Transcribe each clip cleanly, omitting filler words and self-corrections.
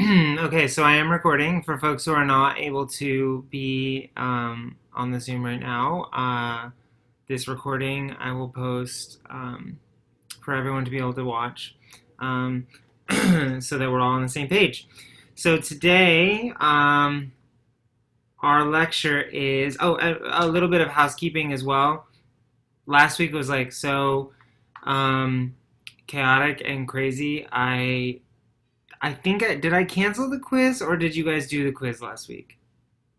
Okay, so I am recording for folks who are not able to be on the Zoom right now. This recording I will post for everyone to be able to watch um, so that we're all on the same page. So today, our lecture is, a little bit of housekeeping as well. Last week was like so chaotic and crazy. I think did I cancel the quiz or did you guys do the quiz last week?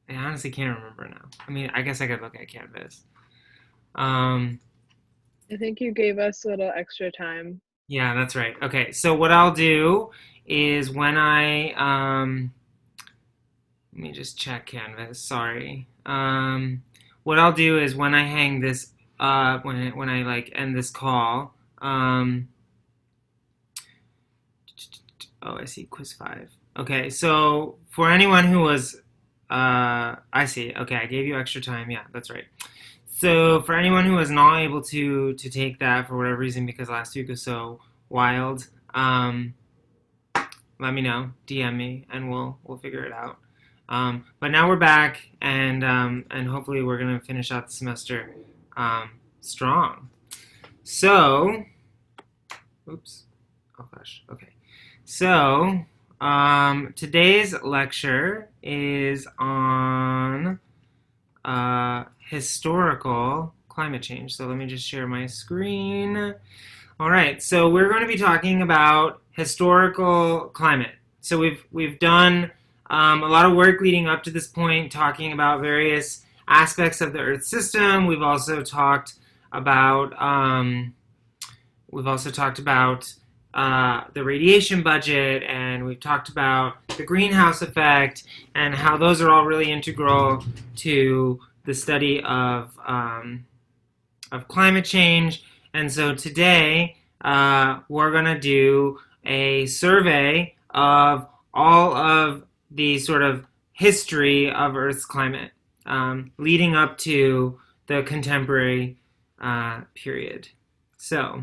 I honestly can't remember now. I mean, I guess I could look at Canvas. Um, I think you gave us a little extra time. yeah, that's right. Okay, so what I'll do is when let me just check Canvas. Sorry. What I'll do is when I hang this when I like end this call. Oh, I see quiz 5. Okay, so for anyone who was I see. Okay, I gave you extra time. Yeah, that's right. So for anyone who was not able to take that for whatever reason because last week was so wild, let me know, DM me, and we'll figure it out. But now we're back, and hopefully we're gonna finish out the semester strong. So, oops, oh gosh, okay. So today's lecture is on historical climate change. So let me just share my screen. All right, so we're going to be talking about historical climate. So we've done a lot of work leading up to this point, talking about various aspects of the Earth system. We've also talked about the radiation budget, and we've talked about the greenhouse effect and how those are all really integral to the study of climate change. And so today we're going to do a survey of all of the sort of history of Earth's climate leading up to the contemporary period. So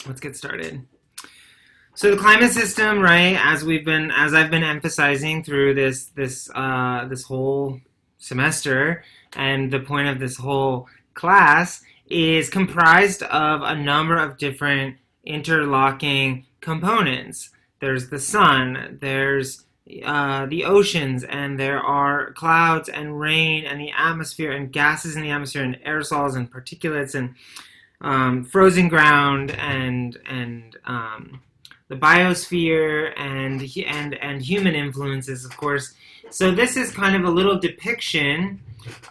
let's get started. So the climate system, right, as I've been emphasizing through this whole semester, and the point of this whole class is comprised of a number of different interlocking components. There's the sun, there's the oceans, and there are clouds and rain and the atmosphere and gases in the atmosphere and aerosols and particulates and frozen ground and the biosphere and human influences, of course. So this is kind of a little depiction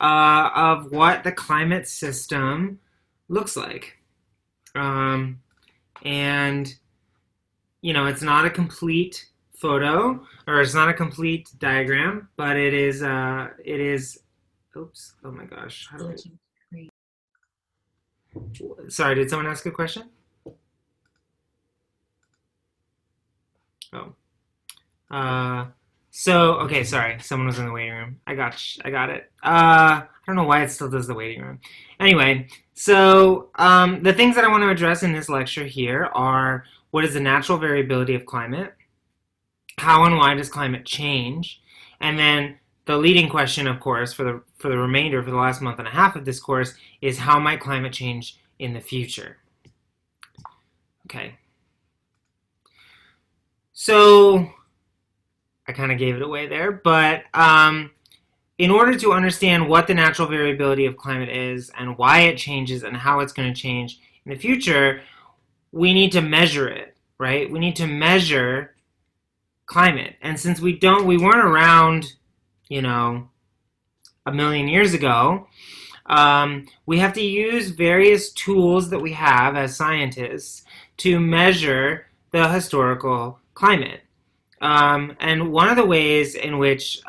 of what the climate system looks like. And it's not a complete photo, or it's not a complete diagram, but it is. Oops! Oh my gosh! How do I? Sorry, did someone ask a question? Oh. Okay, sorry. Someone was in the waiting room. I got it. I don't know why it still does the waiting room. Anyway, so the things that I want to address in this lecture here are what is the natural variability of climate, how and why does climate change, and then the leading question, of course, for the remainder, for the last month and a half of this course, is how might climate change in the future? Okay. So I kind of gave it away there, but in order to understand what the natural variability of climate is and why it changes and how it's going to change in the future, we need to measure it, right? We need to measure climate. And since we weren't around, a million years ago, we have to use various tools that we have as scientists to measure the historical climate. And one of the ways in which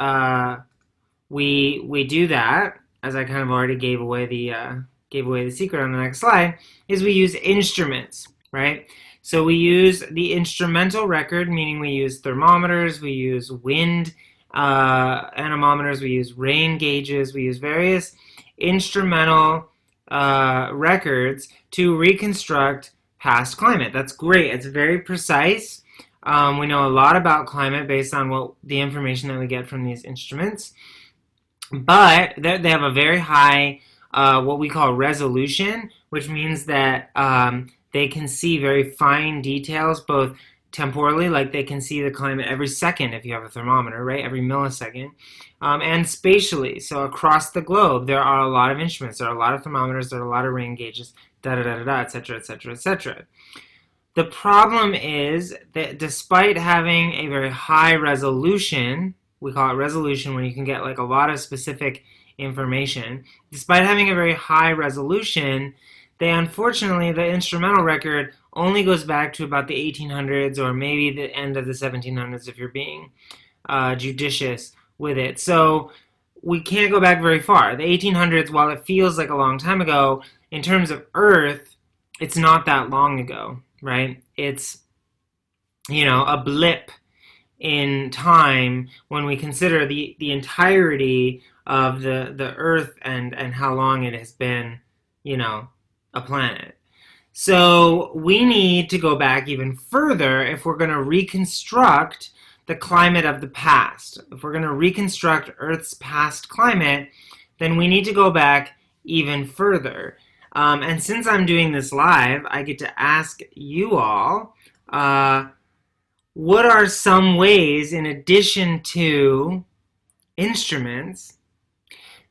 we do that, as I kind of already gave away the secret on the next slide, is we use instruments, right? So we use the instrumental record, meaning we use thermometers, we use wind anemometers, we use rain gauges, we use various instrumental records to reconstruct past climate. That's great. It's very precise. We know a lot about climate based on the information that we get from these instruments, but they have a very high what we call resolution, which means that they can see very fine details, both temporally, like they can see the climate every second if you have a thermometer, right? Every millisecond, and spatially. So across the globe, there are a lot of instruments, there are a lot of thermometers, there are a lot of rain gauges, da da da da da, et cetera, et cetera, et cetera. The problem is that despite having a very high resolution, we call it resolution when you can get like a lot of specific information, despite having a very high resolution, unfortunately, the instrumental record only goes back to about the 1800s or maybe the end of the 1700s if you're being judicious with it. So we can't go back very far. The 1800s, while it feels like a long time ago, in terms of Earth, it's not that long ago, right? It's, a blip in time when we consider the entirety of the Earth and how long it has been, a planet. So we need to go back even further if we're going to reconstruct the climate of the past. If we're going to reconstruct Earth's past climate, then we need to go back even further. And since I'm doing this live, I get to ask you all, what are some ways, in addition to instruments,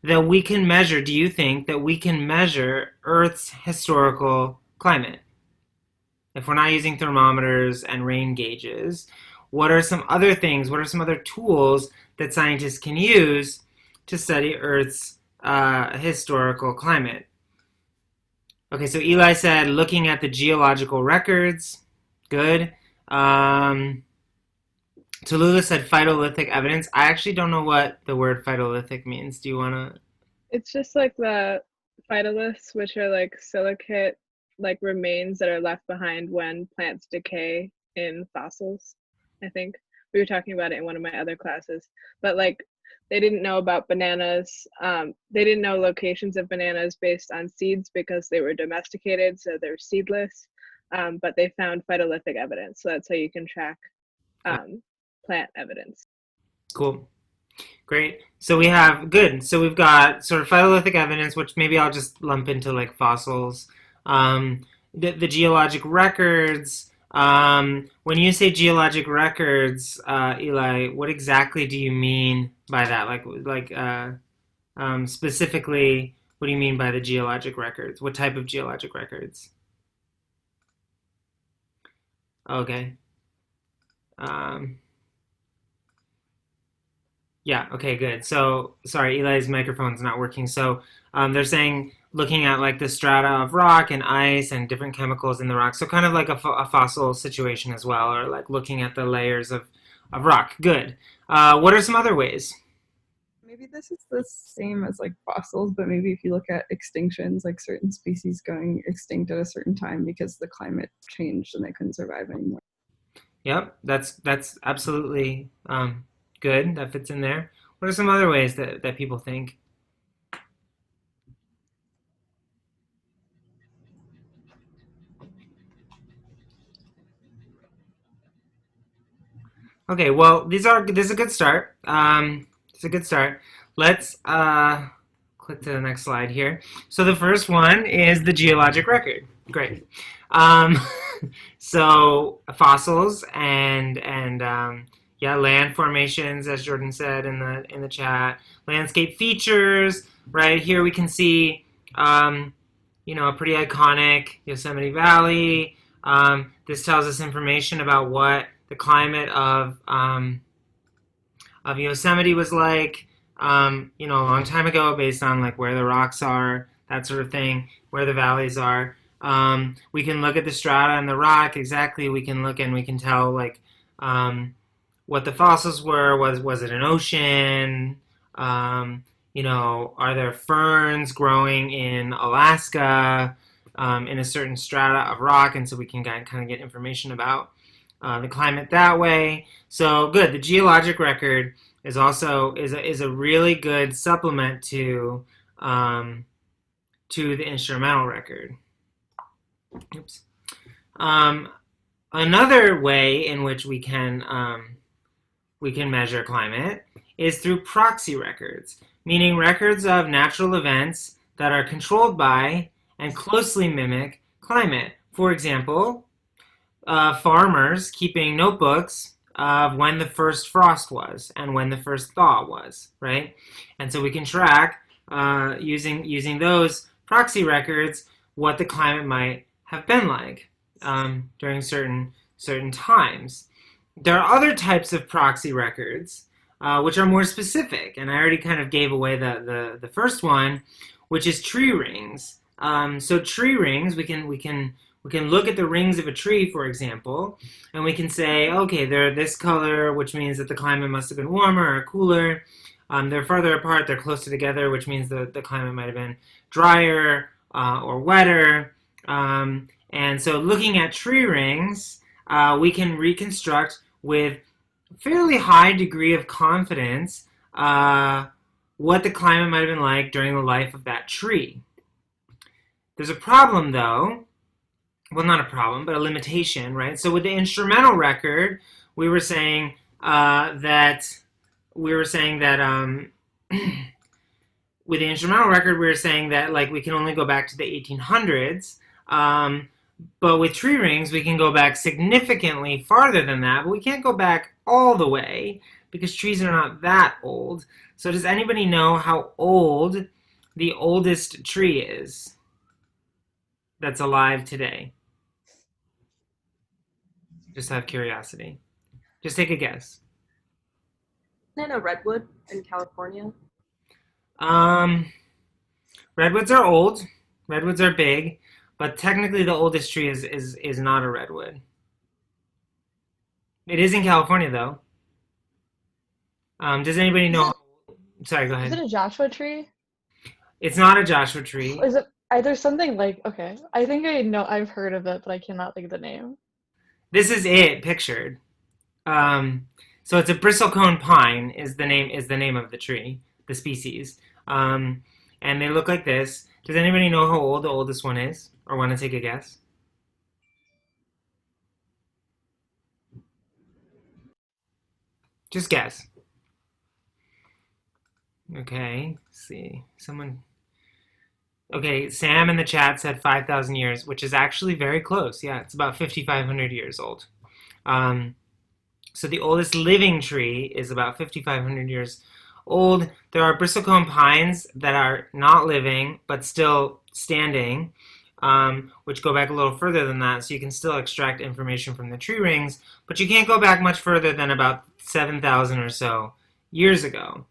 that we can measure, do you think, that we can measure Earth's historical climate? If we're not using thermometers and rain gauges, what are some other things, what are some other tools that scientists can use to study Earth's historical climate? Okay, so Eli said looking at the geological records. Good. Tallulah said phytolithic evidence. I actually don't know what the word phytolithic means. Do you want to? It's just like the phytoliths, which are like silicate, like remains that are left behind when plants decay in fossils. I think we were talking about it in one of my other classes, but like they didn't know about bananas. They didn't know locations of bananas based on seeds because they were domesticated, so they're seedless. But they found phytolithic evidence, so that's how you can track plant evidence. Cool. Great. So we have, good. So we've got sort of phytolithic evidence, which maybe I'll just lump into like fossils. The geologic records. When you say geologic records, Eli, what exactly do you mean by that? Specifically, what do you mean by the geologic records? What type of geologic records? Okay. Yeah, okay, good. So, sorry, Eli's microphone's not working. So, they're saying looking at like the strata of rock and ice and different chemicals in the rock. So, kind of like a fossil situation as well, or like looking at the layers of rock. Good. What are some other ways? Maybe this is the same as like fossils, but maybe if you look at extinctions, like certain species going extinct at a certain time because the climate changed and they couldn't survive anymore. Yep, that's absolutely good. That fits in there. What are some other ways that people think? Okay, well, this is a good start. It's a good start. Let's click to the next slide here. So the first one is the geologic record. Great. Um, so fossils and yeah, land formations, as Jordan said in the chat. Landscape features. Right here we can see a pretty iconic Yosemite Valley. This tells us information about what the climate of Yosemite was like, a long time ago, based on like where the rocks are, that sort of thing, where the valleys are. We can look at the strata and the rock exactly. We can look and we can tell like what the fossils were. Was it an ocean? Are there ferns growing in Alaska in a certain strata of rock? And so we can kind of get information about the climate that way. So good. The geologic record is also is a really good supplement to the instrumental record. Oops. Another way in which we can measure climate is through proxy records, meaning records of natural events that are controlled by and closely mimic climate. For example, farmers keeping notebooks of when the first frost was and when the first thaw was, right? And so we can track using those proxy records what the climate might have been like during certain times. There are other types of proxy records which are more specific, and I already kind of gave away the first one, which is tree rings. So tree rings, we can look at the rings of a tree, for example, and we can say, okay, they're this color, which means that the climate must have been warmer or cooler. They're farther apart, they're closer together, which means the climate might have been drier or wetter. And so looking at tree rings, we can reconstruct with fairly high degree of confidence what the climate might have been like during the life of that tree. There's a problem, though. Well, not a problem, but a limitation, right? So with the instrumental record, we were saying that with the instrumental record, we were saying that like we can only go back to the 1800s. But with tree rings, we can go back significantly farther than that, but we can't go back all the way because trees are not that old. So does anybody know how old the oldest tree is that's alive today? Just out of curiosity. Just take a guess. I know redwood in California. Redwoods are old. Redwoods are big. But technically, the oldest tree is not a redwood. It is in California, though. Does anybody know? Sorry, go ahead. Is it a Joshua tree? It's not a Joshua tree. Is it? There's something like, okay, I think I know, I've heard of it, but I cannot think of the name. This is it pictured. So it's a bristlecone pine is the name of the tree, the species. And they look like this. Does anybody know how old the oldest one is? Or want to take a guess? Just guess. Okay, let's see. Okay, Sam in the chat said 5,000 years, which is actually very close. Yeah, it's about 5,500 years old. So the oldest living tree is about 5,500 years old. There are bristlecone pines that are not living, but still standing. Which go back a little further than that, so you can still extract information from the tree rings, but you can't go back much further than about 7,000 or so years ago.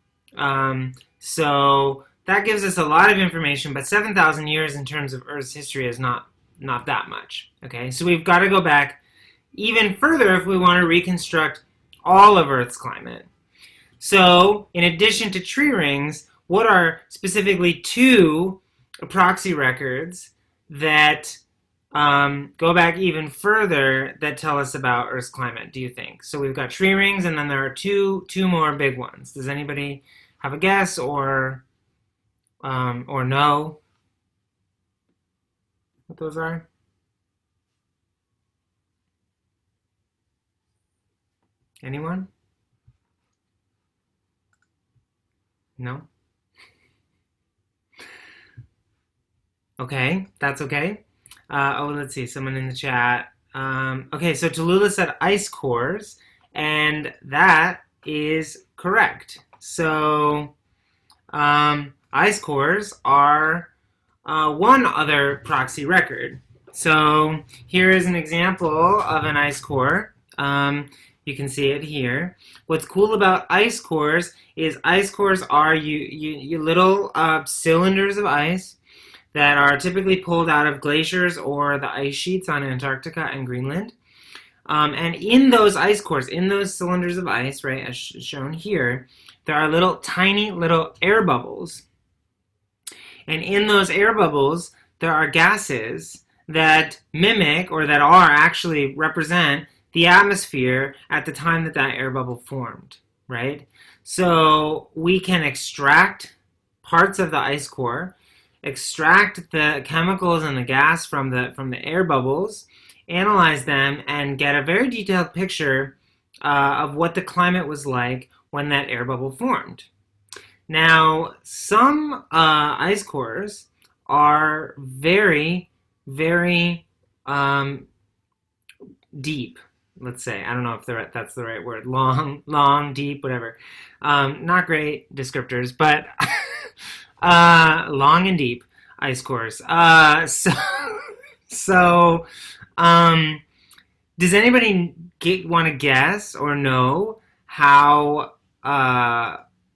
So that gives us a lot of information, but 7,000 years in terms of Earth's history is not that much. Okay, so we've got to go back even further if we want to reconstruct all of Earth's climate. So in addition to tree rings, what are specifically two proxy records that go back even further that tell us about Earth's climate, do you think? So we've got tree rings, and then there are two more big ones. Does anybody have a guess or know what those are? Anyone? No? Okay, that's okay. Let's see, someone in the chat. Okay, so Tallulah said ice cores, and that is correct. So ice cores are one other proxy record. So here is an example of an ice core. You can see it here. What's cool about ice cores is ice cores are you little cylinders of ice that are typically pulled out of glaciers or the ice sheets on Antarctica and Greenland. And in those ice cores, in those cylinders of ice, right, as shown here, there are tiny little air bubbles. And in those air bubbles, there are gases that mimic or that are actually represent the atmosphere at the time that air bubble formed, right? So we can extract parts of the ice core, extract the chemicals and the gas from the air bubbles, analyze them and get a very detailed picture of what the climate was like when that air bubble formed. Now, some ice cores are very, very deep, let's say. I don't know if that's the right word. Long, deep, whatever. Not great descriptors, but long and deep ice cores. So, does anybody want to guess or know how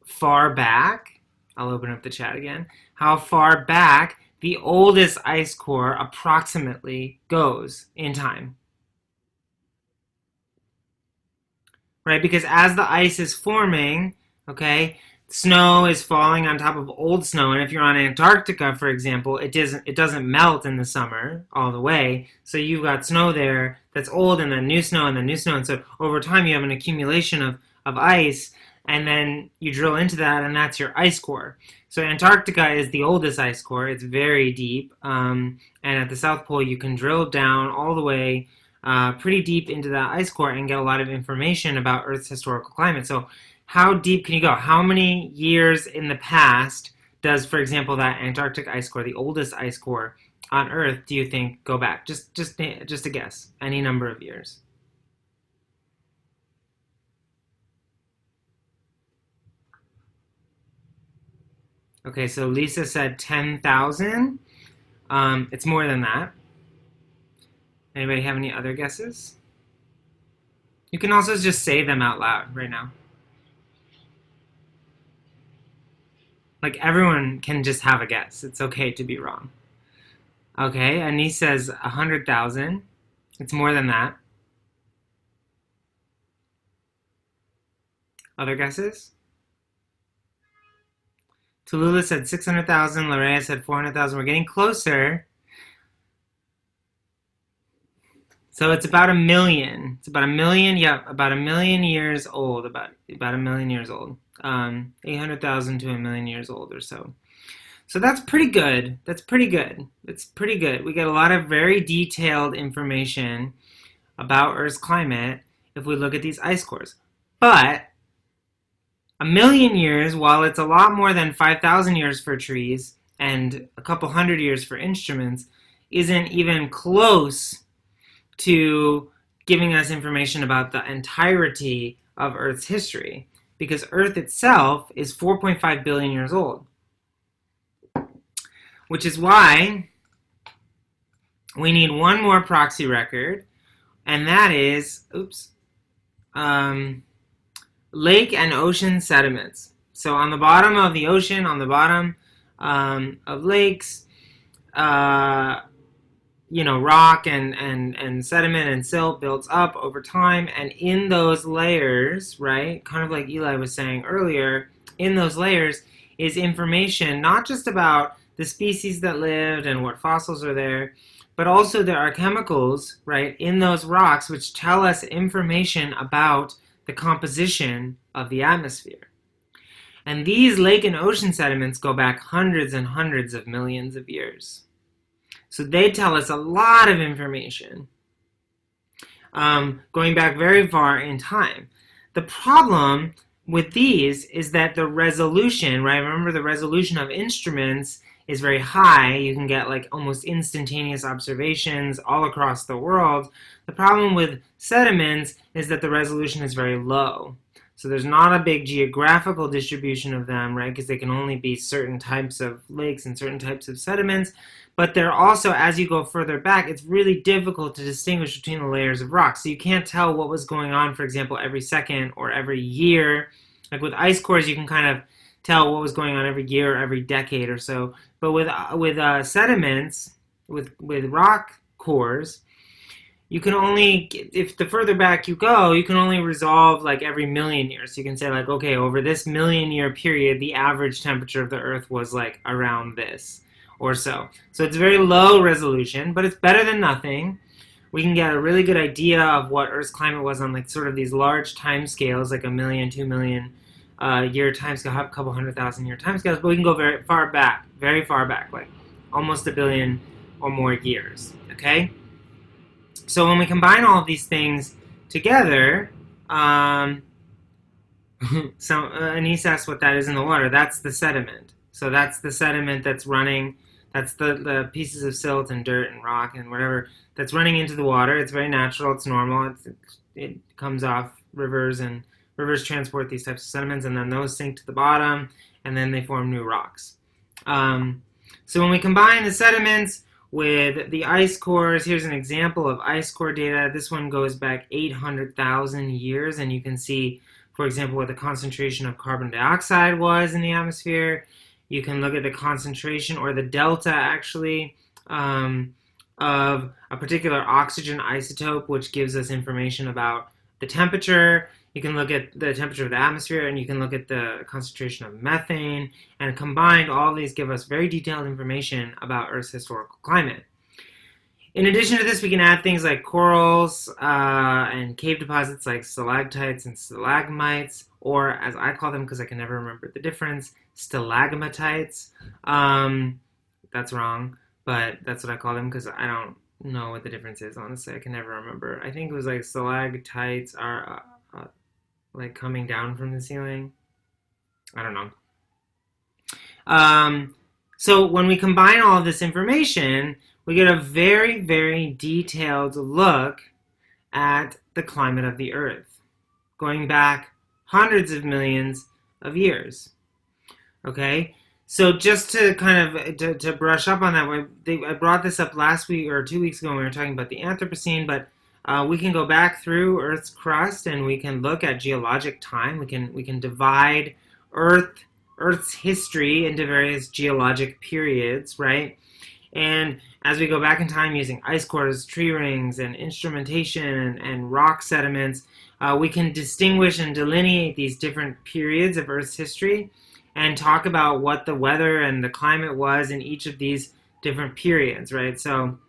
far back, I'll open up the chat again, how far back the oldest ice core approximately goes in time? Right, because as the ice is forming, okay, snow is falling on top of old snow, and if you're on Antarctica, for example, it doesn't melt in the summer all the way, so you've got snow there that's old, and then new snow, and then new snow, and so over time you have an accumulation of ice, and then you drill into that, and that's your ice core. So Antarctica is the oldest ice core. It's very deep, and at the South Pole you can drill down all the way pretty deep into that ice core and get a lot of information about Earth's historical climate. So how deep can you go? How many years in the past does, for example, that Antarctic ice core, the oldest ice core on Earth, do you think go back? Just a guess. Any number of years. Okay, so Lisa said 10,000. It's more than that. Anybody have any other guesses? You can also just say them out loud right now. Like, everyone can just have a guess. It's okay to be wrong. Okay, Anise says 100,000. It's more than that. Other guesses? Tallulah said 600,000. Larea said 400,000. We're getting closer. So it's about 1 million. It's about 1 million, yep, about 1 million years old, about 1 million years old. 800,000 to 1 million years old or so. So that's pretty good. That's pretty good. It's pretty good. We get a lot of very detailed information about Earth's climate if we look at these ice cores. But 1 million years, while it's a lot more than 5,000 years for trees and a couple hundred years for instruments, isn't even close to giving us information about the entirety of Earth's history, because Earth itself is 4.5 billion years old. Which is why we need one more proxy record, and that is, lake and ocean sediments. So on the bottom of the ocean, on the bottom of lakes, rock and sediment and silt builds up over time, and in those layers, right, kind of like Eli was saying earlier, in those layers is information not just about the species that lived and what fossils are there, but also there are chemicals, right, in those rocks which tell us information about the composition of the atmosphere. And these lake and ocean sediments go back hundreds and hundreds of millions of years. So they tell us a lot of information, going back very far in time. The problem with these is that the resolution, right? Remember, the resolution of instruments is very high. You can get like almost instantaneous observations all across the world. The problem with sediments is that the resolution is very low. So there's not a big geographical distribution of them, right? Because they can only be certain types of lakes and certain types of sediments. But they're also, as you go further back, it's really difficult to distinguish between the layers of rock. So you can't tell what was going on, for example, every second or every year. Like with ice cores, you can kind of tell what was going on every year or every decade or so. But with sediments, with rock cores, you can only, if the further back you go, you can only resolve like every million years. So you can say like, okay, over this million-year period, the average temperature of the Earth was like around this or so. So it's very low resolution, but it's better than nothing. We can get a really good idea of what Earth's climate was on like sort of these large time scales, like 1 million, 2 million year time scale, a couple 100,000 year time scales, but we can go very far back, like almost 1 billion or more years, okay? So when we combine all of these things together, so Anise asked what that is in the water. That's the sediment. So that's the sediment that's running. That's the pieces of silt and dirt and rock and whatever that's running into the water. It's very natural. It's normal. It comes off rivers, and rivers transport these types of sediments, and then those sink to the bottom, and then they form new rocks. So when we combine the sediments with the ice cores, here's an example of ice core data. This one goes back 800,000 years, and you can see, for example, what the concentration of carbon dioxide was in the atmosphere. You can look at the concentration, or the delta actually, of a particular oxygen isotope, which gives us information about the temperature. You can look at the temperature of the atmosphere, and you can look at the concentration of methane, and combined, all of these give us very detailed information about Earth's historical climate. In addition to this, we can add things like corals and cave deposits like stalactites and stalagmites, or as I call them because I can never remember the difference, stalagmatites. That's wrong, but that's what I call them because I don't know what the difference is. Honestly, I can never remember. I think it was like stalactites are like coming down from the ceiling. I don't know. So when we combine all of this information, we get a very, very detailed look at the climate of the Earth, going back hundreds of millions of years. Okay, so just to kind of to brush up on that, I brought this up last week or 2 weeks ago when we were talking about the Anthropocene, but we can go back through Earth's crust and we can look at geologic time. We can divide Earth's history into various geologic periods, right? And as we go back in time using ice cores, tree rings, and instrumentation and rock sediments, we can distinguish and delineate these different periods of Earth's history and talk about what the weather and the climate was in each of these different periods, right? So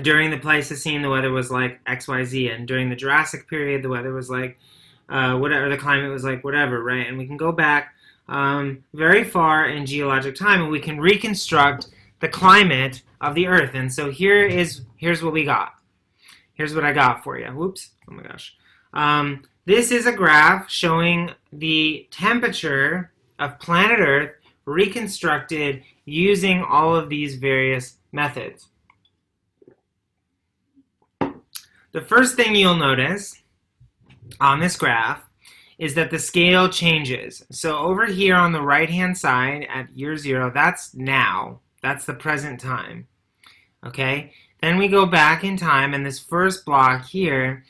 during the Pleistocene, the weather was like XYZ, and during the Jurassic period, the weather was like whatever, the climate was like whatever, right? And we can go back very far in geologic time, and we can reconstruct the climate of the Earth. And so here's what we got. Here's what I got for you. Whoops! Oh my gosh. This is a graph showing the temperature of planet Earth reconstructed using all of these various methods. The first thing you'll notice on this graph is that the scale changes. So over here on the right-hand side at year 0, that's now. That's the present time. Okay? Then we go back in time, and this first block here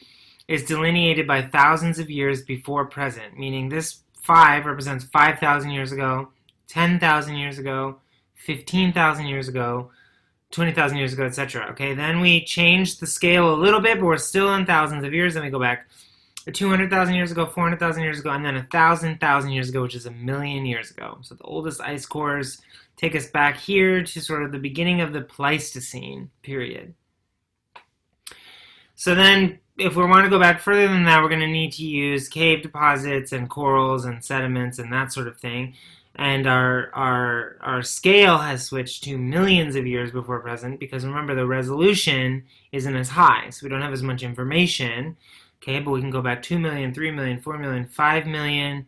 is delineated by thousands of years before present, meaning this 5 represents 5,000 years ago, 10,000 years ago, 15,000 years ago, 20,000 years ago, etc. Okay, then we change the scale a little bit, but we're still in thousands of years. Then we go back 200,000 years ago, 400,000 years ago, and then 1,000,000 years ago, which is 1,000,000 years ago. So the oldest ice cores take us back here to sort of the beginning of the Pleistocene period. So then, if we want to go back further than that, we're going to need to use cave deposits and corals and sediments and that sort of thing. And our scale has switched to millions of years before present because remember the resolution isn't as high, so we don't have as much information. Okay, but we can go back 2 million, 3 million, 4 million, 5 million,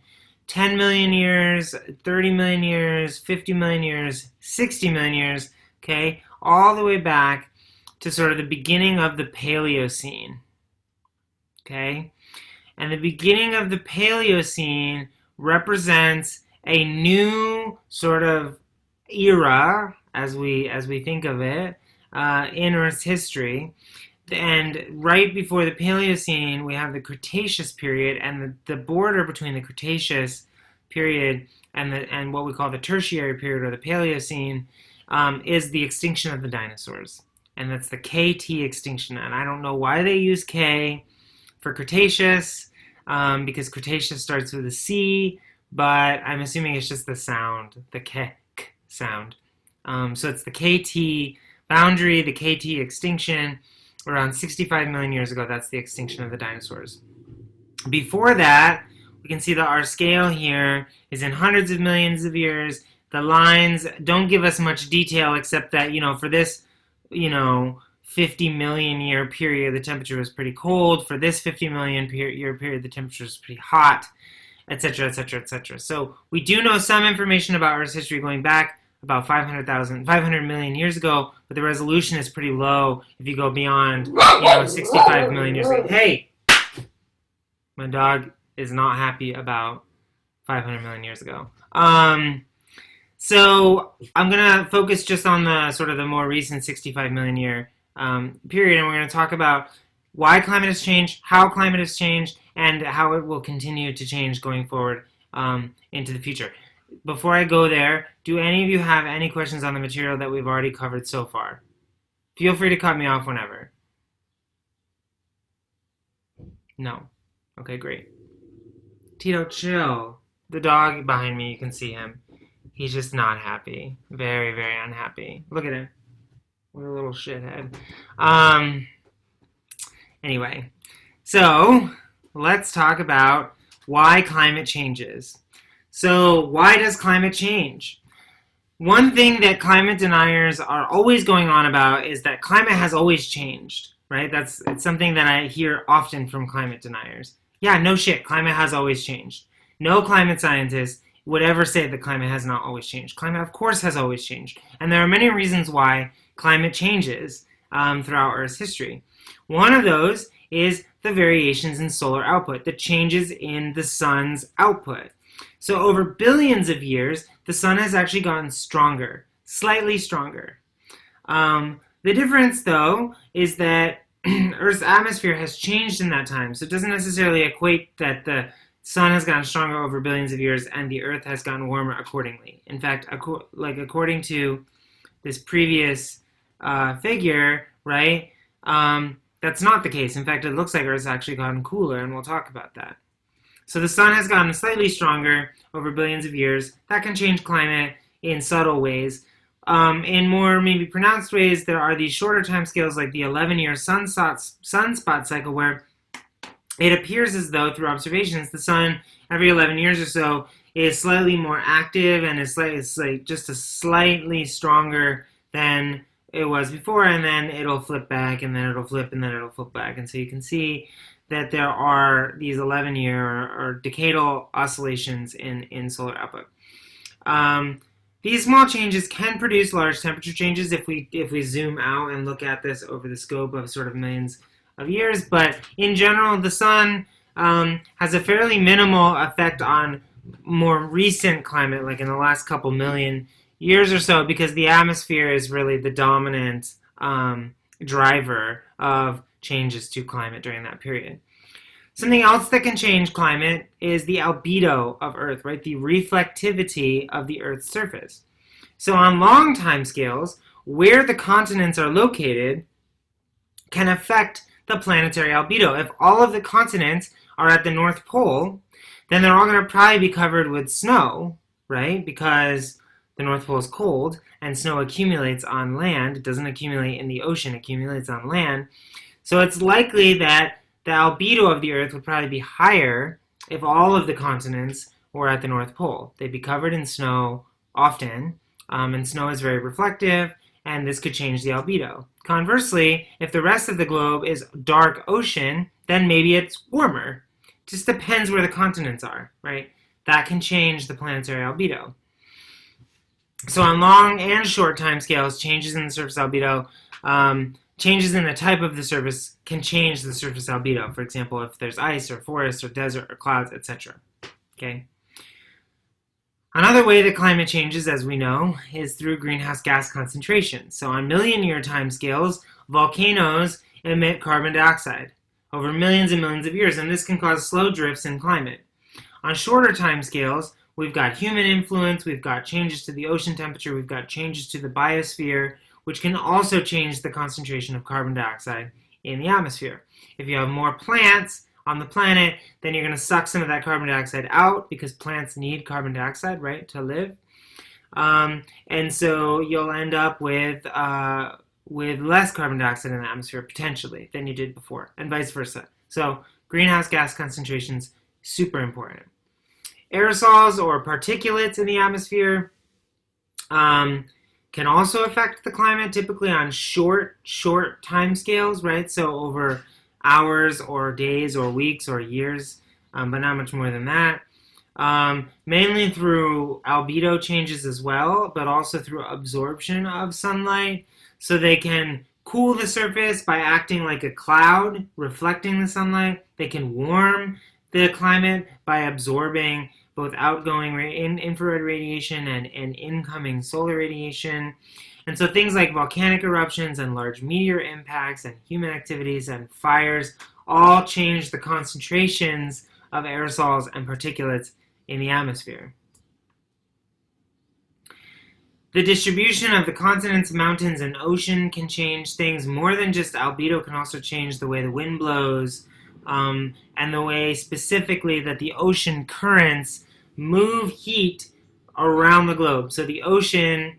10 million years, 30 million years, 50 million years, 60 million years, okay, all the way back to sort of the beginning of the Paleocene. Okay, and the beginning of the Paleocene represents a new sort of era, as we think of it, in Earth's history. And right before the Paleocene, we have the Cretaceous period, and the border between the Cretaceous period and what we call the Tertiary period or the Paleocene is the extinction of the dinosaurs, and that's the KT extinction. And I don't know why they use K for Cretaceous, because Cretaceous starts with a C. But I'm assuming it's just the sound, the K sound. So it's the KT boundary, the KT extinction. Around 65 million years ago, that's the extinction of the dinosaurs. Before that, we can see that our scale here is in hundreds of millions of years. The lines don't give us much detail except that, for this, 50 million year period, the temperature was pretty cold. For this 50 million year period, the temperature was pretty hot, etc., etc., etc. So we do know some information about Earth's history going back about 500 million years ago, but the resolution is pretty low if you go beyond, 65 million years ago. Hey, my dog is not happy about 500 million years ago. So I'm going to focus just on the sort of the more recent 65 million year period, and we're going to talk about why climate has changed, how climate has changed, and how it will continue to change going forward into the future. Before I go there, do any of you have any questions on the material that we've already covered so far? Feel free to cut me off whenever. No. Okay, great. Tito, chill. The dog behind me, you can see him. He's just not happy. Very, very unhappy. Look at him. What a little shithead. Anyway, so let's talk about why climate changes. So why does climate change? One thing that climate deniers are always going on about is that climate has always changed, right? It's something that I hear often from climate deniers. Yeah, no shit, climate has always changed. No climate scientist would ever say that climate has not always changed. Climate, of course, has always changed. And there are many reasons why climate changes throughout Earth's history. One of those is the variations in solar output, the changes in the sun's output. So over billions of years, the sun has actually gotten stronger, slightly stronger. The difference, though, is that Earth's atmosphere has changed in that time. So it doesn't necessarily equate that the sun has gotten stronger over billions of years and the Earth has gotten warmer accordingly. In fact, according to this previous figure, right, that's not the case. In fact, it looks like Earth's actually gotten cooler, and we'll talk about that. So the sun has gotten slightly stronger over billions of years. That can change climate in subtle ways. In more maybe pronounced ways, there are these shorter time scales like the 11-year sunspot cycle, where it appears as though through observations the sun every 11 years or so is slightly more active and is like just a slightly stronger than it was before, and then it'll flip back, and then it'll flip, and then it'll flip back. And so you can see that there are these 11-year or decadal oscillations in solar output. These small changes can produce large temperature changes if we zoom out and look at this over the scope of sort of millions of years. But in general, the sun has a fairly minimal effect on more recent climate, like in the last couple million years or so, because the atmosphere is really the dominant driver of changes to climate during that period. Something else that can change climate is the albedo of Earth, right? The reflectivity of the Earth's surface. So on long time scales, where the continents are located can affect the planetary albedo. If all of the continents are at the North Pole, then they're all going to probably be covered with snow, right? Because the North Pole is cold and snow accumulates on land. It doesn't accumulate in the ocean, it accumulates on land. So it's likely that the albedo of the Earth would probably be higher if all of the continents were at the North Pole. They'd be covered in snow often, and snow is very reflective, and this could change the albedo. Conversely, if the rest of the globe is dark ocean, then maybe it's warmer. Just depends where the continents are, right? That can change the planetary albedo. So on long and short time scales, changes in the surface albedo, changes in the type of the surface can change the surface albedo. For example, if there's ice or forest or desert or clouds, etc. Okay. Another way that climate changes, as we know, is through greenhouse gas concentration. So on million-year time scales, volcanoes emit carbon dioxide over millions and millions of years, and this can cause slow drifts in climate. On shorter time scales, we've got human influence, we've got changes to the ocean temperature, we've got changes to the biosphere, which can also change the concentration of carbon dioxide in the atmosphere. If you have more plants on the planet, then you're going to suck some of that carbon dioxide out because plants need carbon dioxide, right, to live. And so you'll end up with less carbon dioxide in the atmosphere potentially than you did before, and vice versa. So greenhouse gas concentrations, super important. Aerosols or particulates in the atmosphere can can also affect the climate, typically on short time scales, right? So over hours or days or weeks or years, but not much more than that. Mainly through albedo changes as well, but also through absorption of sunlight. So they can cool the surface by acting like a cloud, reflecting the sunlight. They can warm the climate by absorbing both outgoing infrared radiation and incoming solar radiation. And so things like volcanic eruptions and large meteor impacts and human activities and fires all change the concentrations of aerosols and particulates in the atmosphere. The distribution of the continents, mountains, and ocean can change things more than just albedo. Can also change the way the wind blows, and the way specifically that the ocean currents move heat around the globe. So the ocean,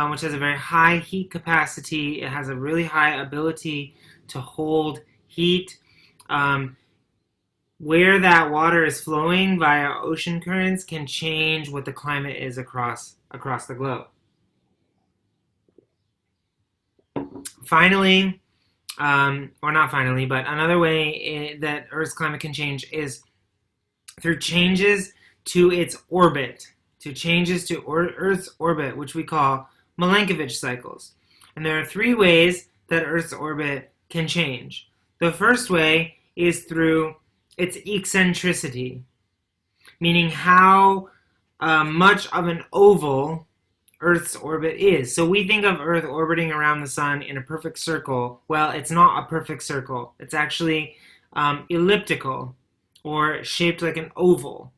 which has a very high heat capacity, it has a really high ability to hold heat. Where that water is flowing via ocean currents can change what the climate is across the globe. Finally, or not finally, but another way that Earth's climate can change is through changes to its orbit, to changes to Earth's orbit, which we call Milankovitch cycles. And there are three ways that Earth's orbit can change. The first way is through its eccentricity, meaning how much of an oval Earth's orbit is. So we think of Earth orbiting around the sun in a perfect circle. Well, it's not a perfect circle. It's actually elliptical or shaped like an oval.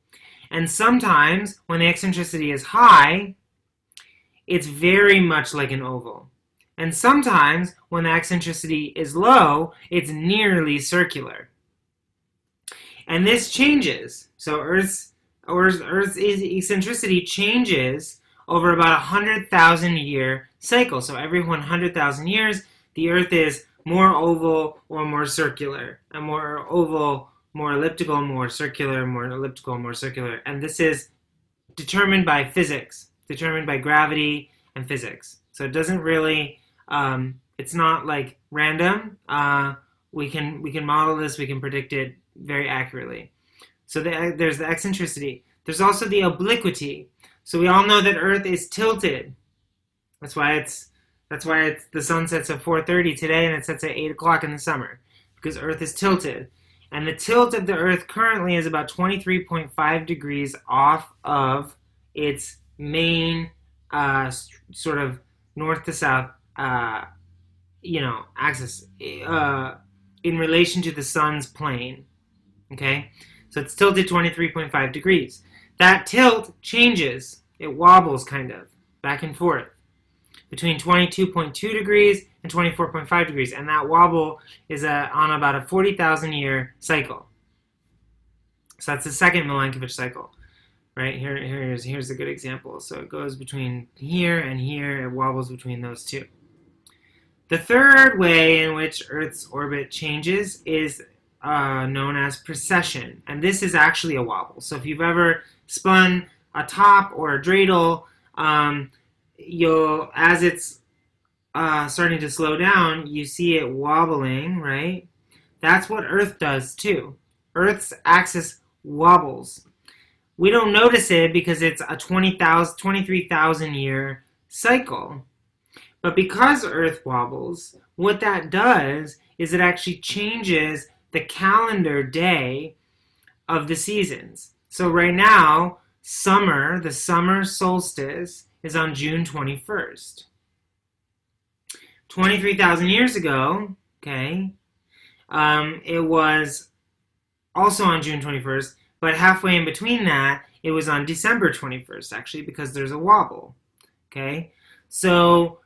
And sometimes when the eccentricity is high, it's very much like an oval. And sometimes when the eccentricity is low, it's nearly circular. And this changes. So Earth's eccentricity changes over about 100,000 year cycle. So every 100,000 years, the Earth is more oval or more circular, and more oval, more elliptical, more circular, more elliptical, more circular. And this is determined by physics, determined by gravity and physics. So it doesn't really, it's not like random. We can model this, we can predict it very accurately. So there's the eccentricity. There's also the obliquity. So we all know that Earth is tilted. That's why the sun sets at 4:30 today and it sets at 8 o'clock in the summer, because Earth is tilted. And the tilt of the Earth currently is about 23.5 degrees off of its main sort of north to south axis in relation to the sun's plane. Okay, so it's tilted 23.5 degrees. That tilt changes. It wobbles kind of back and forth between 22.2 degrees and 24.5 degrees. And that wobble is on about a 40,000 year cycle. So that's the second Milankovitch cycle. Right, here's a good example. So it goes between here and here. It wobbles between those two. The third way in which Earth's orbit changes is known as precession. And this is actually a wobble. So if you've ever spun a top or a dreidel, as it's starting to slow down, you see it wobbling, right? That's what Earth does too. Earth's axis wobbles. We don't notice it because it's a 23,000 year cycle. But because Earth wobbles, what that does is it actually changes the calendar day of the seasons. So right now, the summer solstice is on June 21st. 23,000 years ago, okay, it was also on June 21st, but halfway in between that, it was on December 21st, actually, because there's a wobble, okay? So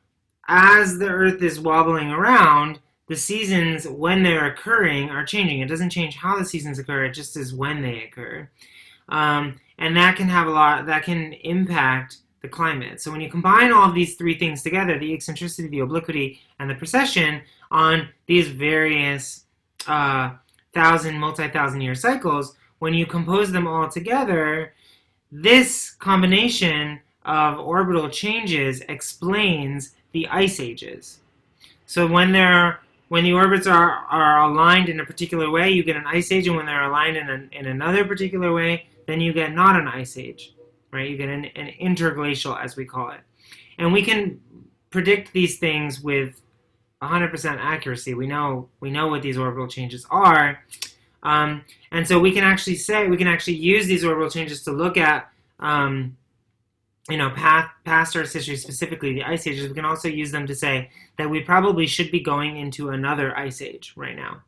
as the Earth is wobbling around, the seasons, when they're occurring, are changing. It doesn't change how the seasons occur, it just is when they occur. And that can impact the climate. So when you combine all of these three things together, the eccentricity, the obliquity, and the precession on these various multi-thousand year cycles, when you compose them all together, this combination of orbital changes explains the ice ages. So when the orbits are aligned in a particular way, you get an ice age, and when they're aligned in another particular way, then you get not an ice age, right? You get an interglacial, as we call it. And we can predict these things with 100% accuracy. We know what these orbital changes are, and so we can actually use these orbital changes to look at past Earth's history, specifically the ice ages. We can also use them to say that we probably should be going into another ice age right now,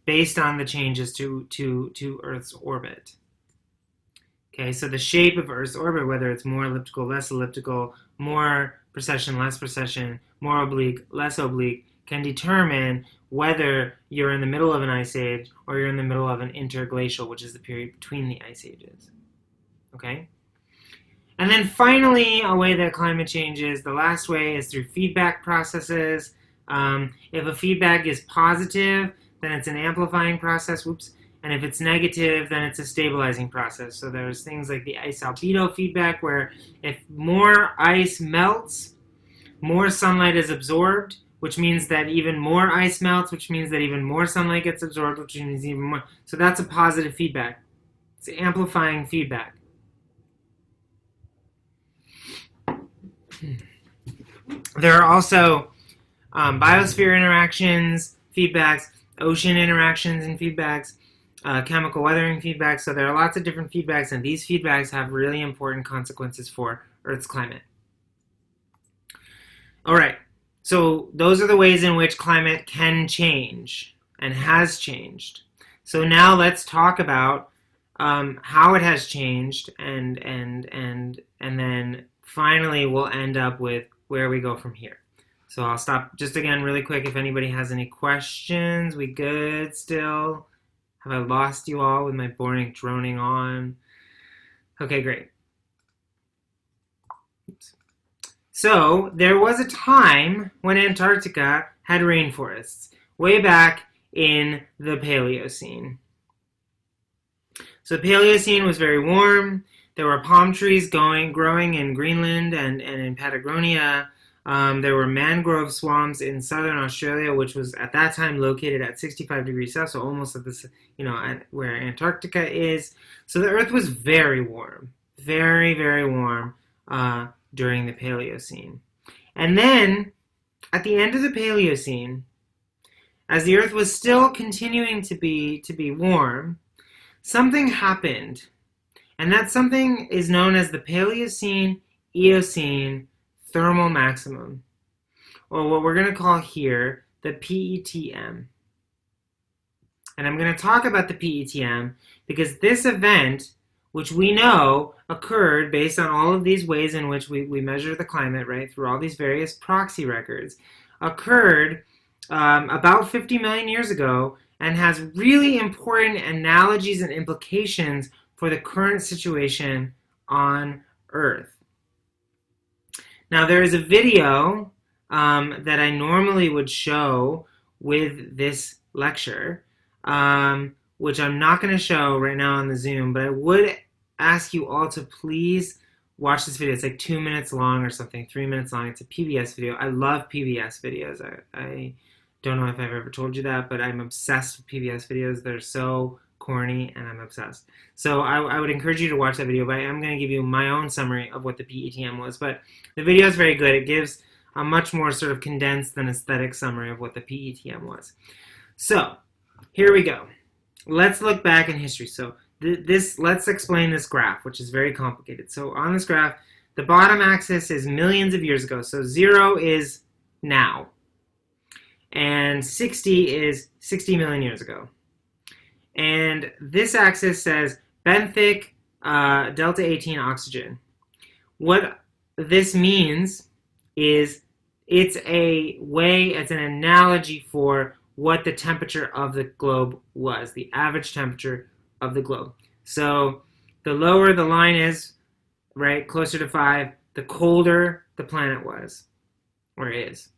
based on the changes to Earth's orbit. Okay, so the shape of Earth's orbit, whether it's more elliptical, less elliptical, more precession, less precession, more oblique, less oblique, can determine whether you're in the middle of an ice age or you're in the middle of an interglacial, which is the period between the ice ages. Okay? And then finally, a way that climate changes, the last way is through feedback processes. If a feedback is positive, then it's an amplifying process. And if it's negative, then it's a stabilizing process. So there's things like the ice albedo feedback, where if more ice melts, more sunlight is absorbed, which means that even more ice melts, which means that even more sunlight gets absorbed, which means even more. So that's a positive feedback. It's amplifying feedback. There are also biosphere interactions, feedbacks, ocean interactions and feedbacks, chemical weathering feedbacks. So there are lots of different feedbacks, and these feedbacks have really important consequences for Earth's climate. All right, so those are the ways in which climate can change and has changed. So now let's talk about how it has changed, and then finally we'll end up with where we go from here. So I'll stop just again really quick if anybody has any questions. We good still? Have I lost you all with my boring droning on? Okay, great. Oops. So there was a time when Antarctica had rainforests, way back in the Paleocene. So Paleocene was very warm. There were palm trees growing in Greenland and in Patagonia. There were mangrove swamps in southern Australia, which was at that time located at 65 degrees south, so almost at this, at where Antarctica is. So the Earth was very warm, very, very warm during the Paleocene. And then, at the end of the Paleocene, as the Earth was still continuing to be warm, something happened. And that something is known as the Paleocene-Eocene thermal maximum, or what we're going to call here the PETM. And I'm going to talk about the PETM because this event, which we know occurred based on all of these ways in which we measure the climate, right, through all these various proxy records, occurred about 50 million years ago and has really important analogies and implications for the current situation on Earth. Now, there is a video that I normally would show with this lecture, which I'm not going to show right now on the Zoom, but I would ask you all to please watch this video. It's like 2 minutes long or something, 3 minutes long. It's a PBS video. I love PBS videos. I don't know if I've ever told you that, but I'm obsessed with PBS videos. They're so corny, and I'm obsessed. So I would encourage you to watch that video, but I'm going to give you my own summary of what the PETM was. But the video is very good. It gives a much more sort of condensed and aesthetic summary of what the PETM was. So here we go. Let's look back in history. So let's explain this graph, which is very complicated. So on this graph, the bottom axis is millions of years ago. So 0 is now, and 60 is 60 million years ago. And this axis says benthic delta 18 oxygen. What this means is it's an analogy for what the temperature of the globe was, the average temperature of the globe. So the lower the line is, right, closer to 5, the colder the planet was, or is.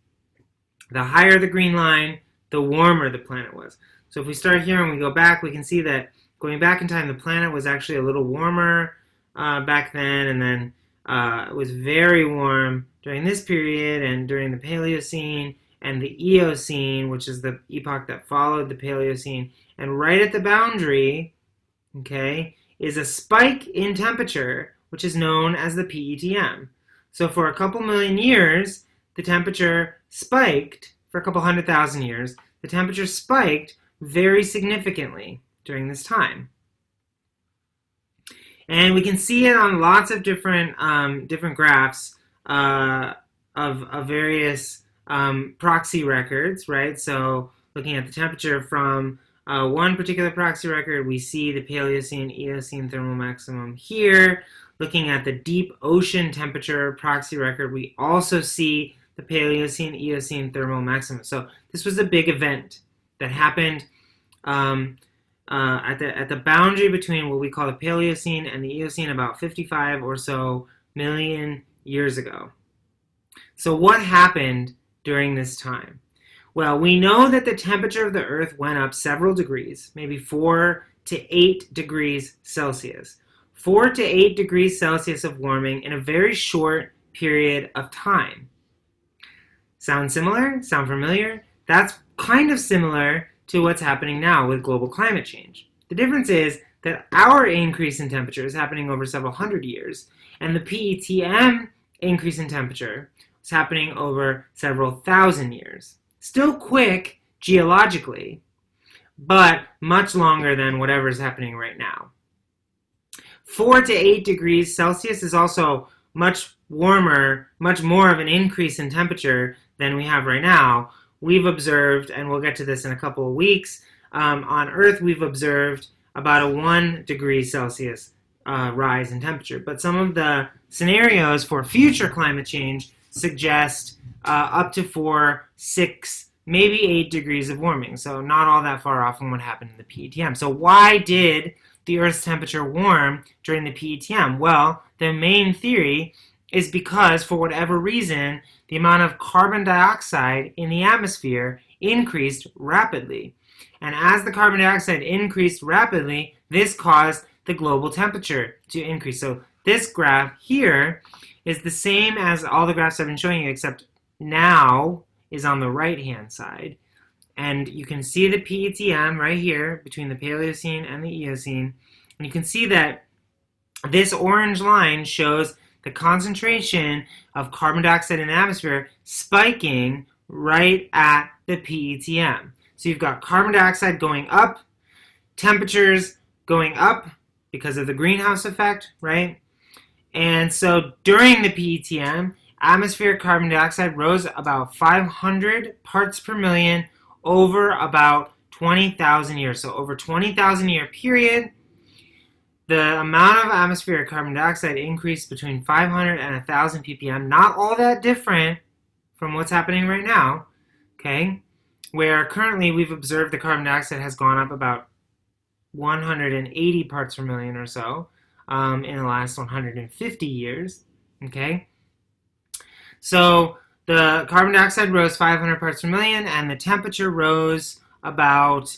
The higher the green line, the warmer the planet was. So if we start here and we go back, we can see that going back in time, the planet was actually a little warmer back then, and then It was very warm during this period and during the Paleocene and the Eocene, which is the epoch that followed the Paleocene. And right at the boundary, okay, is a spike in temperature, which is known as the PETM. So for a couple million years, the temperature spiked, for a couple 100,000 years, the temperature spiked very significantly during this time. And we can see it on lots of different graphs of various proxy records, right? So looking at the temperature from one particular proxy record, we see the Paleocene, Eocene thermal maximum here. Looking at the deep ocean temperature proxy record, we also see the Paleocene, Eocene thermal maximum. So this was a big event that happened at the boundary between what we call the Paleocene and the Eocene about 55 or so million years ago. So what happened during this time? Well, we know that the temperature of the Earth went up several degrees, maybe 4 to 8 degrees Celsius. 4 to 8 degrees Celsius of warming in a very short period of time. Sound similar? Sound familiar? That's kind of similar to what's happening now with global climate change. The difference is that our increase in temperature is happening over several hundred years, and the PETM increase in temperature is happening over several thousand years. Still quick geologically, but much longer than whatever is happening right now. 4 to 8 degrees Celsius is also much warmer, much more of an increase in temperature than we have right now. We've observed, and we'll get to this in a couple of weeks, on Earth we've observed about a 1 degree Celsius rise in temperature. But some of the scenarios for future climate change suggest up to 4, 6, maybe 8 degrees of warming. So not all that far off from what happened in the PETM. So why did the Earth's temperature warm during the PETM? Well, the main theory is because, for whatever reason, the amount of carbon dioxide in the atmosphere increased rapidly. And as the carbon dioxide increased rapidly, this caused the global temperature to increase. So this graph here is the same as all the graphs I've been showing you, except now is on the right-hand side. And you can see the PETM right here between the Paleocene and the Eocene. And you can see that this orange line shows the concentration of carbon dioxide in the atmosphere spiking right at the PETM. So you've got carbon dioxide going up, temperatures going up because of the greenhouse effect, right? And so during the PETM, atmospheric carbon dioxide rose about 500 parts per million over about 20,000 years. So over 20,000 year period, the amount of atmospheric carbon dioxide increased between 500 and 1,000 ppm. Not all that different from what's happening right now, okay? Where currently we've observed the carbon dioxide has gone up about 180 parts per million or so in the last 150 years, okay? So the carbon dioxide rose 500 parts per million, and the temperature rose about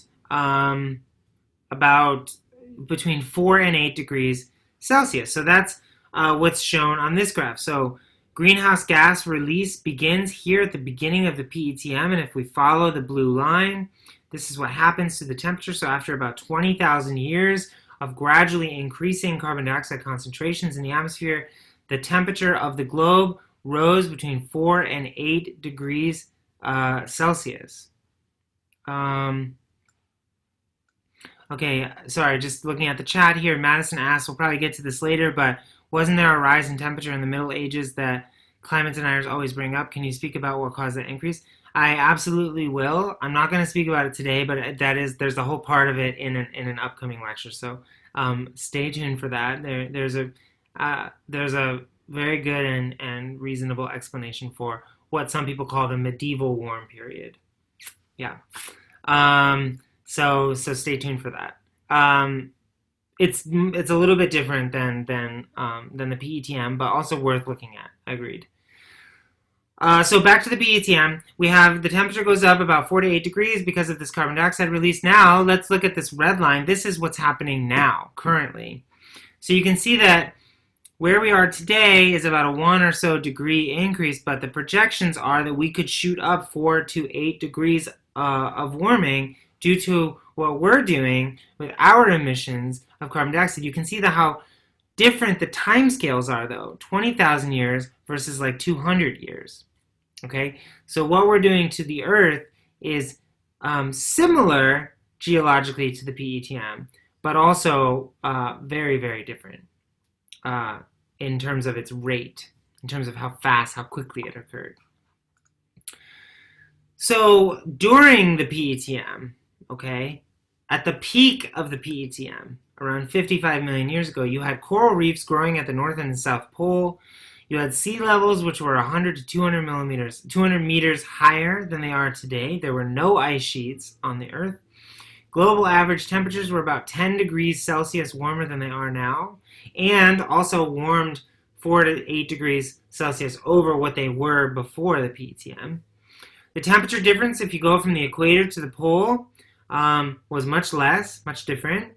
between 4 and 8 degrees Celsius. So that's what's shown on this graph. So greenhouse gas release begins here at the beginning of the PETM, and if we follow the blue line, this is what happens to the temperature. So after about 20,000 years of gradually increasing carbon dioxide concentrations in the atmosphere, the temperature of the globe rose between 4 and 8 degrees Celsius. Okay, sorry, just looking at the chat here, Madison asks, we'll probably get to this later, but wasn't there a rise in temperature in the Middle Ages that climate deniers always bring up? Can you speak about what caused that increase? I absolutely will. I'm not going to speak about it today, but there's a whole part of it in an upcoming lecture, so stay tuned for that. There's a very good and reasonable explanation for what some people call the medieval warm period. Yeah. So stay tuned for that. It's a little bit different than the PETM, but also worth looking at. Agreed. So back to the PETM, we have the temperature goes up about 4 to 8 degrees because of this carbon dioxide release. Now let's look at this red line. This is what's happening now, currently. So you can see that Where we are today is about a 1 or so degree increase, but the projections are that we could shoot up 4 to 8 degrees of warming due to what we're doing with our emissions of carbon dioxide. You can see how different the timescales are, though. 20,000 years versus like 200 years. Okay, so what we're doing to the Earth is similar geologically to the PETM, but also very, very different in terms of its rate, in terms of how fast, how quickly it occurred. So during the PETM, okay, at the peak of the PETM, around 55 million years ago, you had coral reefs growing at the North and South Pole. You had sea levels which were 100 to 200 meters higher than they are today. There were no ice sheets on the Earth. Global average temperatures were about 10 degrees Celsius warmer than they are now, and also warmed 4 to 8 degrees Celsius over what they were before the PETM. The temperature difference, if you go from the equator to the pole, was much less, much different.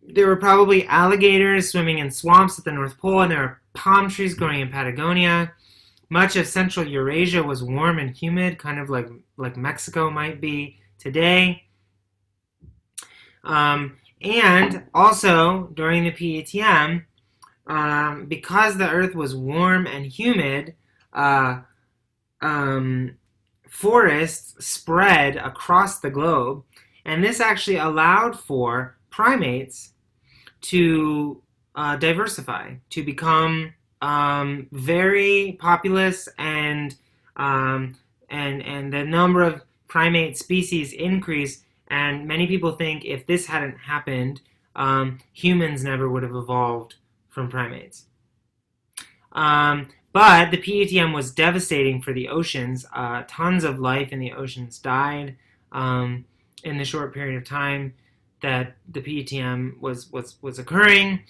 There were probably alligators swimming in swamps at the North Pole, and there were palm trees growing in Patagonia. Much of central Eurasia was warm and humid, kind of like Mexico might be today. And also, during the PETM, because the Earth was warm and humid, forests spread across the globe, and this actually allowed for primates to diversify, to become very populous, and the number of primate species increased. And many people think if this hadn't happened, humans never would have evolved from primates. But the PETM was devastating for the oceans. Tons of life in the oceans died in the short period of time that the PETM was occurring.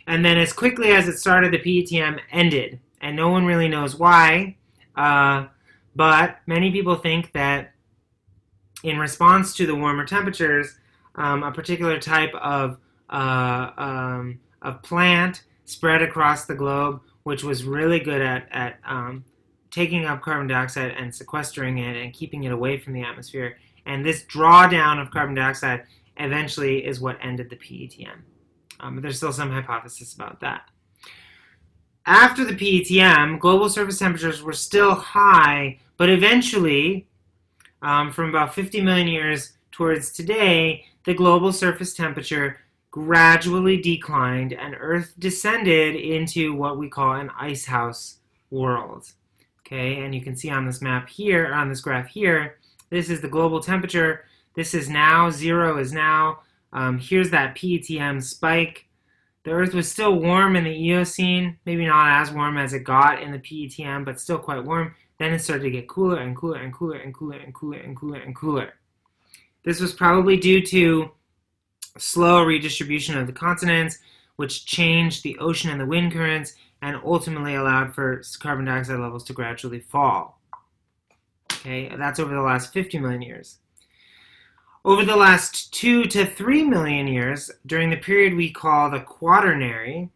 And then as quickly as it started, the PETM ended. And no one really knows why. But many people think that in response to the warmer temperatures, a particular type of plant spread across the globe, which was really good at taking up carbon dioxide and sequestering it and keeping it away from the atmosphere. And this drawdown of carbon dioxide eventually is what ended the PETM. But there's still some hypothesis about that. After the PETM, global surface temperatures were still high, but eventually, from about 50 million years towards today, the global surface temperature gradually declined and Earth descended into what we call an icehouse world. Okay, and you can see on this map here, on this graph here, this is the global temperature. This is now, 0 is now. Here's that PETM spike. The Earth was still warm in the Eocene, maybe not as warm as it got in the PETM, but still quite warm. Then it started to get cooler and cooler and cooler and cooler and cooler and cooler and cooler. This was probably due to slow redistribution of the continents, which changed the ocean and the wind currents and ultimately allowed for carbon dioxide levels to gradually fall. Okay, that's over the last 50 million years. Over the last 2 to 3 million years, during the period we call the Quaternary,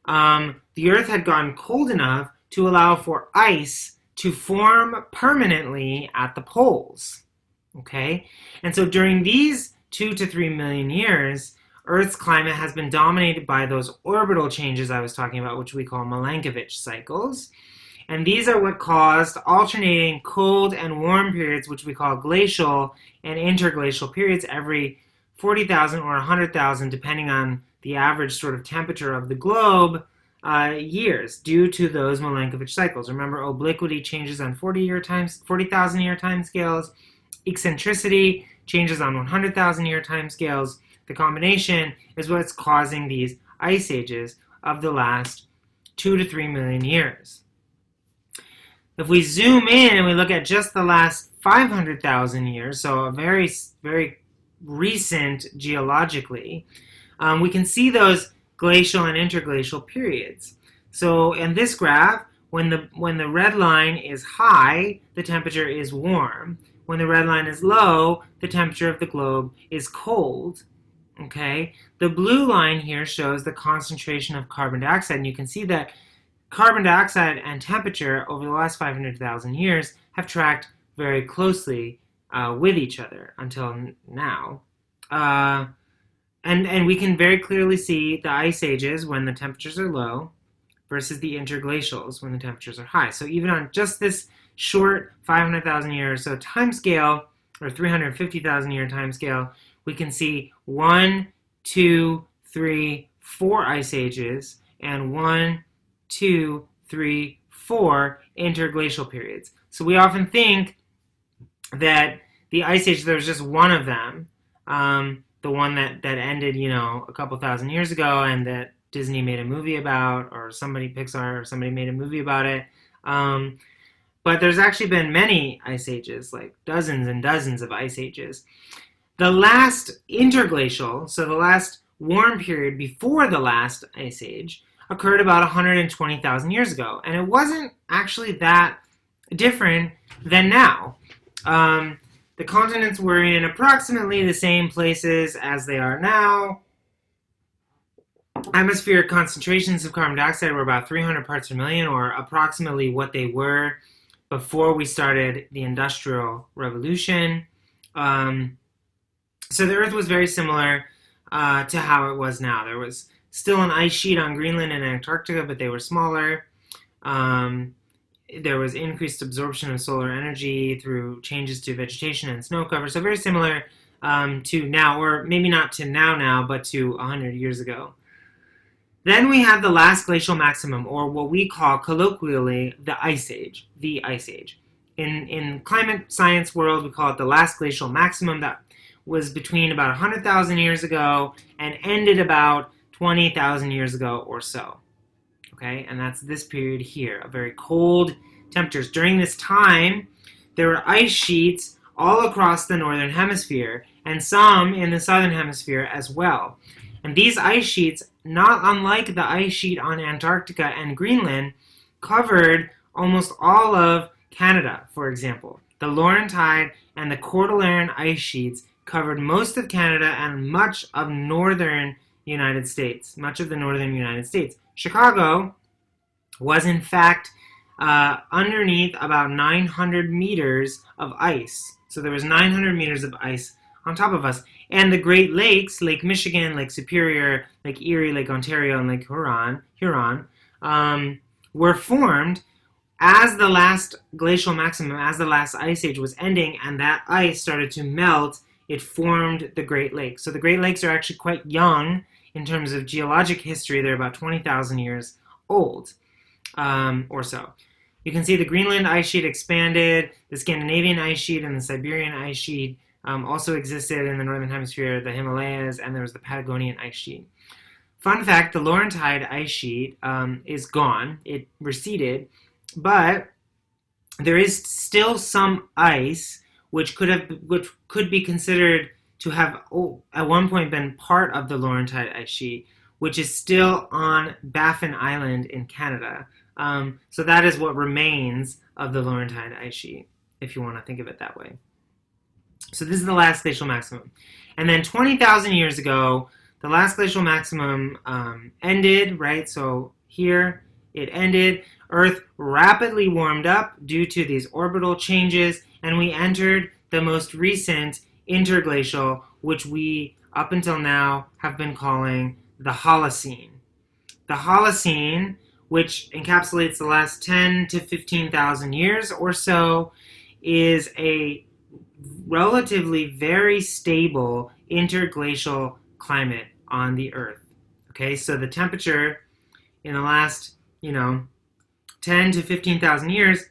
the Earth had gotten cold enough to allow for ice to form permanently at the poles. Okay, and so during these 2 to 3 million years, Earth's climate has been dominated by those orbital changes I was talking about, which we call Milankovitch cycles. And these are what caused alternating cold and warm periods, which we call glacial and interglacial periods, every 40,000 or 100,000, depending on the average sort of temperature of the globe, years, due to those Milankovitch cycles. Remember, obliquity changes on 40,000 year time scales. Eccentricity changes on 100,000 year time scales. The combination is what's causing these ice ages of the last 2 to 3 million years. If we zoom in and we look at just the last 500,000 years, so a very, very recent geologically, we can see those glacial and interglacial periods. So in this graph, when the red line is high, the temperature is warm. When the red line is low, the temperature of the globe is cold. Okay, the blue line here shows the concentration of carbon dioxide, and you can see that carbon dioxide and temperature over the last 500,000 years have tracked very closely with each other until now. And we can very clearly see the ice ages when the temperatures are low versus the interglacials when the temperatures are high. So even on just this short 500,000 year or so time scale, or 350,000 year time scale, we can see 1, 2, 3, 4 ice ages and 1, 2, 3, 4 interglacial periods. So we often think that the ice age, there was just one of them, the one that ended, a couple thousand years ago, and that Disney made a movie about, or Pixar or somebody made a movie about it. But there's actually been many ice ages, like dozens and dozens of ice ages. The last interglacial, so the last warm period before the last ice age, occurred about 120,000 years ago. And it wasn't actually that different than now. The continents were in approximately the same places as they are now. Atmospheric concentrations of carbon dioxide were about 300 parts per million, or approximately what they were before we started the Industrial Revolution. So the Earth was very similar to how it was now. There was still an ice sheet on Greenland and Antarctica, but they were smaller. There was increased absorption of solar energy through changes to vegetation and snow cover. So very similar to now, or maybe not to now, but to 100 years ago. Then we have the last glacial maximum, or what we call colloquially the Ice Age, the Ice Age. In climate science world, we call it the last glacial maximum. That was between about 100,000 years ago and ended about 20,000 years ago or so. Okay, and that's this period here, of very cold temperatures. During this time, there were ice sheets all across the northern hemisphere, and some in the southern hemisphere as well. And these ice sheets, not unlike the ice sheet on Antarctica and Greenland, covered almost all of Canada, for example. The Laurentide and the Cordilleran ice sheets covered most of Canada and much of northern United States, Chicago was in fact underneath about 900 meters of ice. So there was 900 meters of ice on top of us. And the Great Lakes, Lake Michigan, Lake Superior, Lake Erie, Lake Ontario, and Lake Huron, were formed as the last glacial maximum, as the last ice age was ending, and that ice started to melt. It formed the Great Lakes. So the Great Lakes are actually quite young in terms of geologic history. They're about 20,000 years old or so. You can see the Greenland ice sheet expanded, the Scandinavian ice sheet and the Siberian ice sheet also existed in the northern hemisphere, the Himalayas, and there was the Patagonian ice sheet. Fun fact, the Laurentide ice sheet is gone. It receded, but there is still some ice which could be considered to have at one point been part of the Laurentide ice sheet, which is still on Baffin Island in Canada. So that is what remains of the Laurentide ice sheet, if you want to think of it that way. So this is the last glacial maximum. And then 20,000 years ago, the last glacial maximum ended, right? So here it ended. Earth rapidly warmed up due to these orbital changes, and we entered the most recent interglacial, which we, up until now, have been calling the Holocene. The Holocene, which encapsulates the last 10 to 15,000 years or so, is a relatively very stable interglacial climate on the Earth. Okay, so the temperature in the last, 10 to 15,000 years,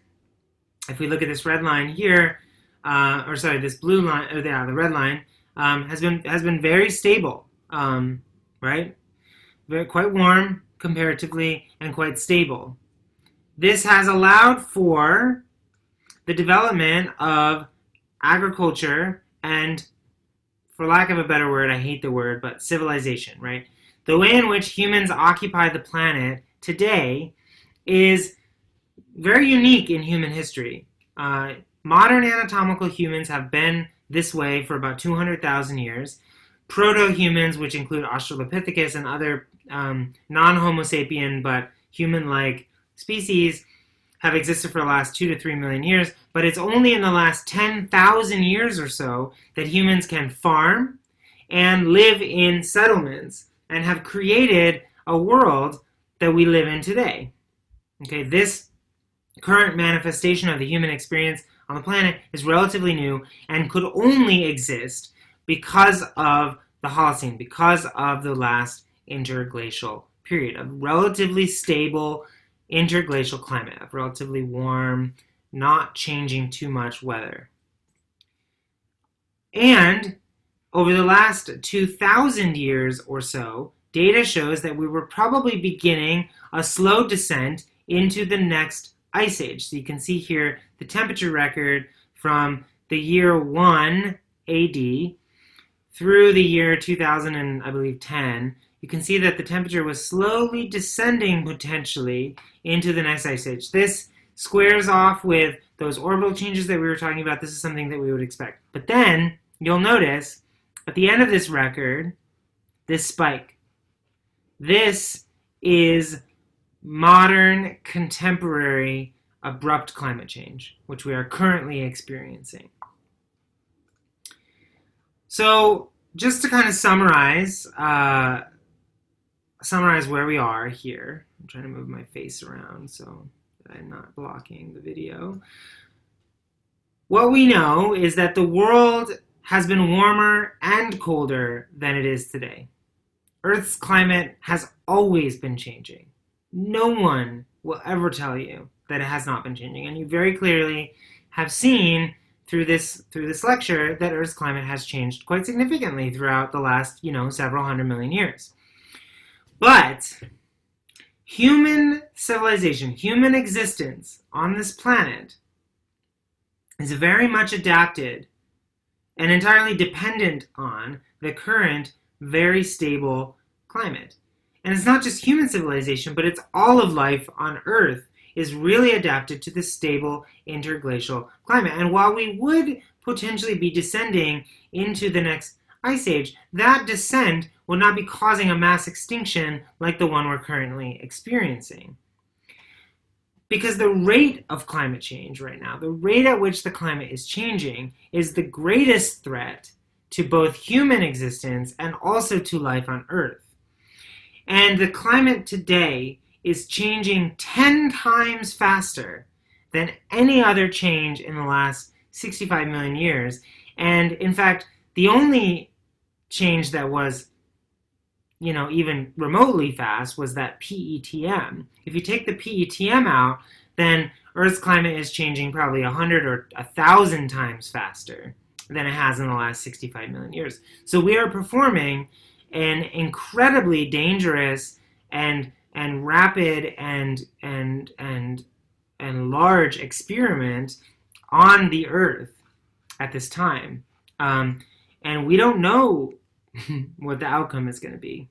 if we look at this red line here, this blue line, or the red line, has been very stable, right? Quite warm comparatively and quite stable. This has allowed for the development of agriculture and, for lack of a better word, I hate the word, but civilization, right? The way in which humans occupy the planet today is very unique in human history. Modern anatomical humans have been this way for about 200,000 years. proto-humans, which include Australopithecus and other non-Homo sapien but human-like species, have existed for the last 2 to 3 million years, but it's only in the last 10,000 years or so that humans can farm and live in settlements and have created a world that we live in today. Okay, this current manifestation of the human experience on the planet is relatively new and could only exist because of the Holocene, because of the last interglacial period, a relatively stable interglacial climate, of relatively warm, not changing too much weather. And over the last 2,000 years or so, data shows that we were probably beginning a slow descent into the next ice age. So you can see here the temperature record from the year 1 AD through the year 2000 and I believe 10. You can see that the temperature was slowly descending potentially into the next ice age. This squares off with those orbital changes that we were talking about. This is something that we would expect. But then you'll notice at the end of this record, this spike. This is modern, contemporary, abrupt climate change, which we are currently experiencing. So just to kind of summarize where we are here. I'm trying to move my face around so that I'm not blocking the video. What we know is that the world has been warmer and colder than it is today. Earth's climate has always been changing. No one will ever tell you that it has not been changing, and you very clearly have seen through this lecture that Earth's climate has changed quite significantly throughout the last, several 100 million years. But human civilization, human existence on this planet is very much adapted and entirely dependent on the current very stable climate. And it's not just human civilization, but it's all of life on Earth is really adapted to the stable interglacial climate. And while we would potentially be descending into the next ice age, that descent will not be causing a mass extinction like the one we're currently experiencing. Because the rate of climate change right now, the rate at which the climate is changing, is the greatest threat to both human existence and also to life on Earth. And the climate today is changing 10 times faster than any other change in the last 65 million years. And in fact, the only change that was, even remotely fast was that PETM. If you take the PETM out, then Earth's climate is changing probably 100 or 1,000 times faster than it has in the last 65 million years. So we are performing an incredibly dangerous and rapid and large experiment on the Earth at this time, and we don't know what the outcome is going to be.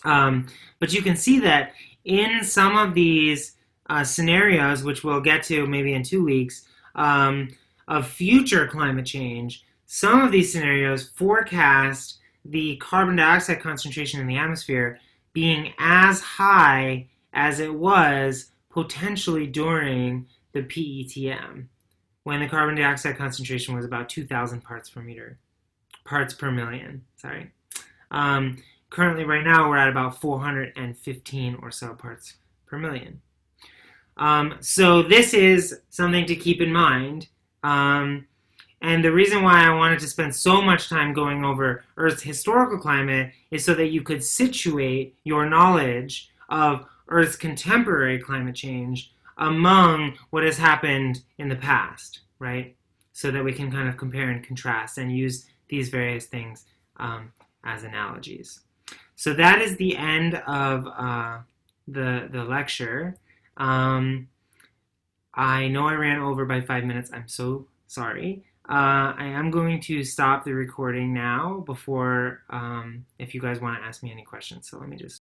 But you can see that in some of these scenarios, which we'll get to maybe in 2 weeks, of future climate change, some of these scenarios forecast the carbon dioxide concentration in the atmosphere being as high as it was potentially during the PETM, when the carbon dioxide concentration was about 2,000 parts per million. Currently, right now, we're at about 415 or so parts per million. So this is something to keep in mind. And the reason why I wanted to spend so much time going over Earth's historical climate is so that you could situate your knowledge of Earth's contemporary climate change among what has happened in the past, right? So that we can kind of compare and contrast and use these various things as analogies. So that is the end of the lecture. I know I ran over by 5 minutes. I'm so sorry. I am going to stop the recording now before if you guys want to ask me any questions. So let me just